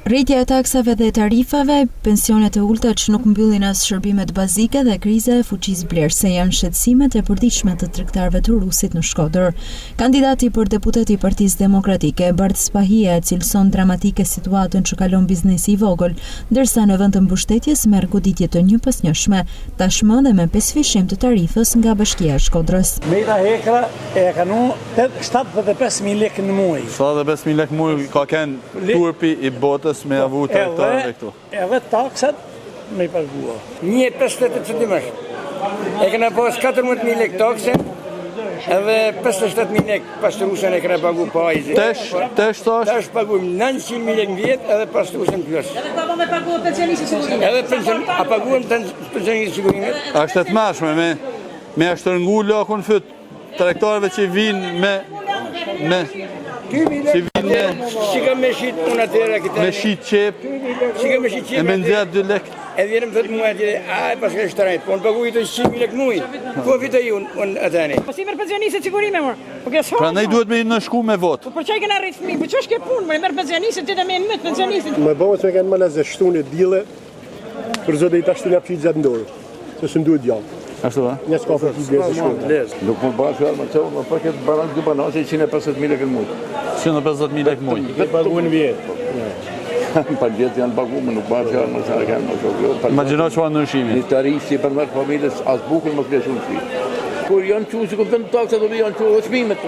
Rritja e taksave dhe tarifave, pensionet e ulta që nuk mbyllin as shërbimet bazike dhe kriza e fuqisë blerëse janë shqetësimet e përditshme të tregtarëve të Rusit në Shkodër. Kandidati për deputet i Partisë Demokratike, Bart Spahia, cilëson dramatike situatën që kalon biznesi i vogël, ndërsa në vend të mbështetjes merr goditje të njëpësnjëshme, tashmë dhe me 5 fishim të tarifës nga Bashkia e Shkodrës. Meta Hekra e kanu 75.000 lekë në muaj. 75.000 lekë muaj ka kënë turpi i botës me avu të rektarëve këtu. Edhe taksat me i paguar. 1.58 qëndimësh. E këna pas 14.000 lekë takse, edhe 57.000 lekë pastrusen e këna pagu pajzi. Tesh tash? Tash pagujmë 900.000 lekë në vjetë edhe pastrusen plus. Edhe ka me paguar pensionistë sigurimet? Edhe a paguam pensionistë sigurimet? Ashtë të mashme me ashtërngu lakun fët të rektarëve që vinë me Shika me shit unë atyre këta. me shit qep, e me ndjat 2 lek. E vjerëm thëtë mua atyre, pas ka shtrajt, po në paguj të 100.000 lekë muj. Po fita ju unë atani. Po si merë pensionisët sigurime, mor? Pra nej duhet me i në shku me vot. Po për që i këna rritë fëmi? Po që është ke punë, mor? Merë pensionisët, të të me mëtë pensionisët. Më bëmës me kanë më lezë shtune dile, për zë dhe i tashtu një pëqit zetë ndorë, se së mduhet gjallë. Ashtu da? Një s'ka për t'i bjesë shkone. Nuk më bërë fjallë më të më për këtë balans dy banase 150.000 lekë në muj. 150.000 lekë muj. Këtë pagu në vjetë. Për vjetë janë pagu, më nuk bërë fjallë më të kemë në shokë. Imagjino që fa ndryshimi. Një tarifë si për mërë familjes, as bukën më të lesu në shpi. Kur janë që si këmë të në taksa të janë që shmimet.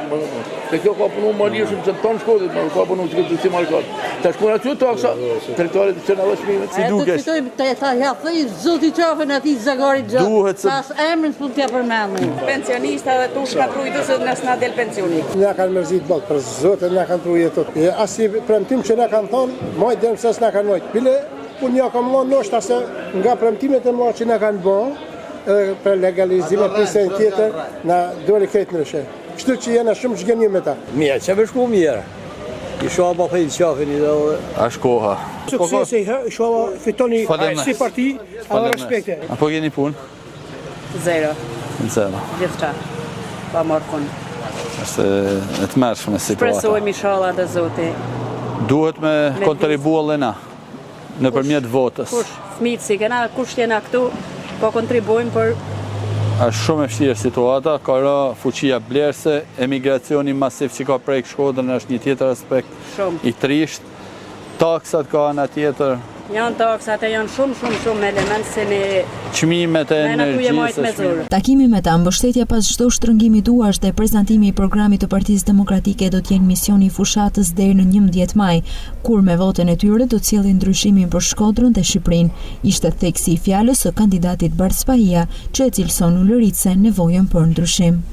Se kjo ka punu më lirë shumë që në tonë shkodit, më ka punu që këtë si markat. Ta shkona që taksa, trektarit të qëna dhe shmimet. Si dukesh? Ta japëj zoti qafën ati zagarit gjatë. Duhet se... Pas emrin s'pun t'ja përmendin. Pensionista dhe tu shkatrujtës nësë na del pensionit. Nga kanë mërzit bëllë, për zote nga kanë trujetot. Asi premtim që nga kanë thonë, majtë dërmë se s'na kanë majtë. Pile, unë një kam lonë nështë se nga premtimet e marë që nga kanë bon, për legalizime pisen tjetër, na dole këtë nërëshe. Kështu që jena shumë shgjenjë me ta. Mirë, që me shku mirë. I shoha për i qafin i dhe... Ashtë koha. Suksesi, shoha fitoni si parti, edhe respekte. Apo keni punë? 0. Në zero. Gjithqa. Pa marë punë. Ashtë e të mërshme situata. Presojmë i shala dhe zoti. Duhet me kontribuar dhe na, në përmjet votës. Kush, fmitë si kena, kush tjena këtu, po kontribuojmë për... Është shumë e vështirë situata, ka ra fuqia blerëse, emigracioni masiv që ka prejkë Shkodrën është një tjetër aspekt i trisht, taksat ka ana tjetër. Janë taksat e janë shumë element se ne... Çmimet e energjisë. Takimi me ta, mbështetja pas çdo shtrëngimi duash dhe prezantimi i programit të Partisë Demokratike do të jenë misioni i fushatës deri në 11 maj, kur me votën e tyre do të sjellin ndryshimin për Shkodrën dhe Shqipërinë. Ishte theksi i fjalës së kandidatit Bart Spahia, që e cilëson ulëritse nevojën për ndryshim.